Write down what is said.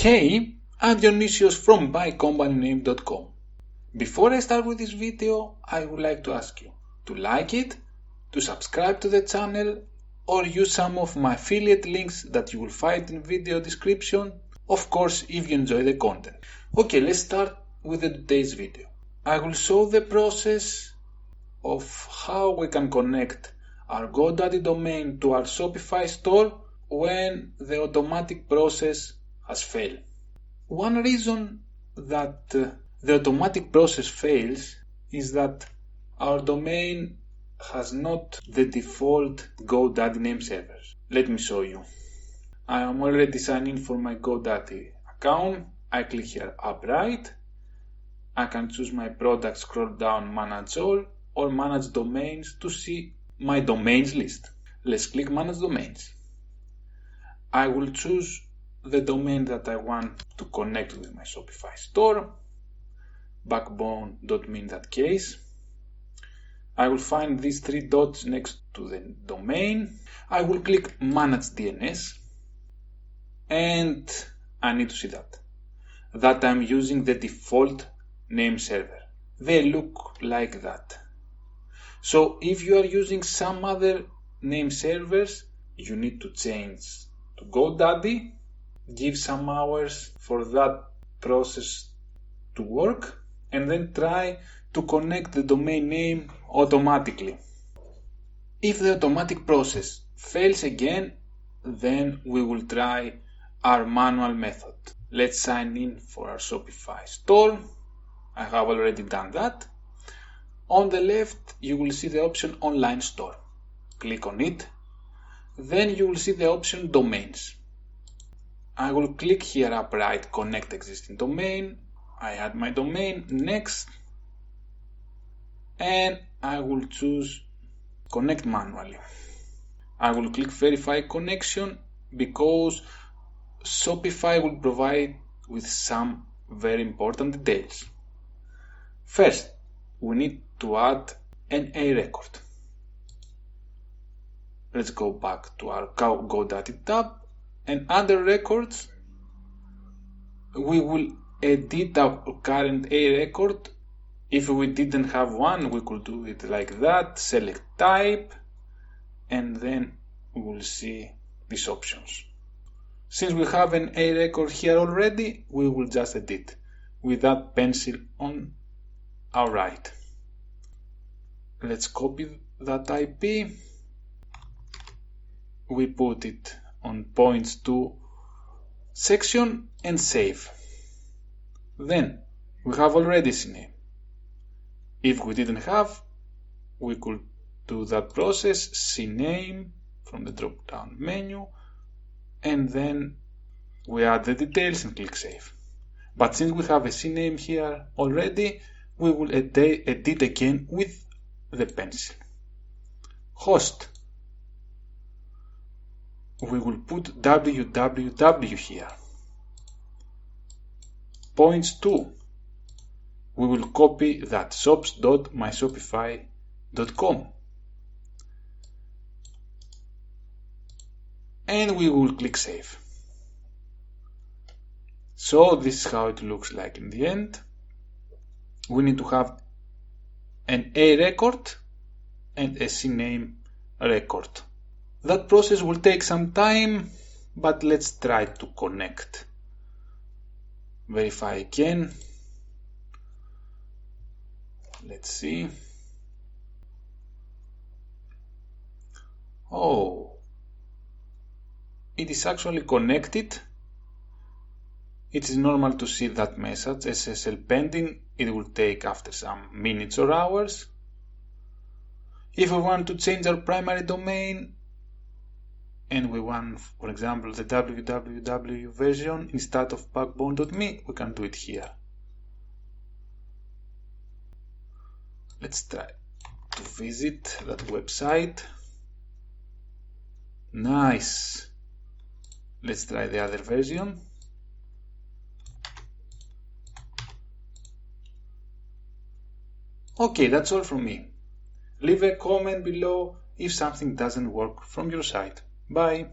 Hey, I'm Dionysios from BuyCompanyName.com. Before I start with this video, I would like to ask you to like it, to subscribe to the channel, or use some of my affiliate links that you will find in video description, of course if you enjoy the content. Okay, let's start with today's video. I will show the process of how we can connect our GoDaddy domain to our Shopify store when the automatic process has failed. One reason that the automatic process fails is that our domain has not the default GoDaddy name servers. Let me show you. I am already signed in for my GoDaddy account. I click here up right. I can choose my product, scroll down, manage all, or manage domains to see my domains list. Let's click manage domains. I will choose the domain that I want to connect with my Shopify store, backbone.me in that case. I will find these three dots next to the domain. I will click manage DNS, and I need to see that I'm using the default name server. They look like that. So if you are using some other name servers, you need to change to GoDaddy, give some hours for that process to work, and then try to connect the domain name automatically. If the automatic process fails again, then we will try our manual method. Let's sign in for our Shopify store. I have already done that. On the left, you will see the option Online Store. Click on it. Then you will see the option Domains. I will click here up right, Connect Existing Domain. I add my domain, Next. And I will choose Connect Manually. I will click Verify Connection because Shopify will provide with some very important details. First, we need to add an A record. Let's go back to our GoDaddy tab, and under records, we will edit our current A record. If we didn't have one, we could do it like that, select type, and then we will see these options. Since we have an A record here already, we will just edit with that pencil on our right. Let's copy that IP. We put it on points to section and save. Then we have already CNAME. If we didn't have, we could do that process, CNAME from the drop down menu, and then we add the details and click save. But since we have a CNAME here already, we will edit again with the pencil. Host. We will put www here. Points to. We will copy that shops.myshopify.com. And we will click save. So this is how it looks like in the end. We need to have an A record and a CNAME record. That process will take some time, but let's try to connect. Verify again. Let's see. Oh, it is actually connected. It is normal to see that message, SSL pending. It will take after some minutes or hours. If we want to change our primary domain, and we want, for example, the www version instead of backbone.me, we can do it here. Let's try to visit that website. Nice. Let's try the other version. Okay, that's all from me. Leave a comment below if something doesn't work from your side. Bye.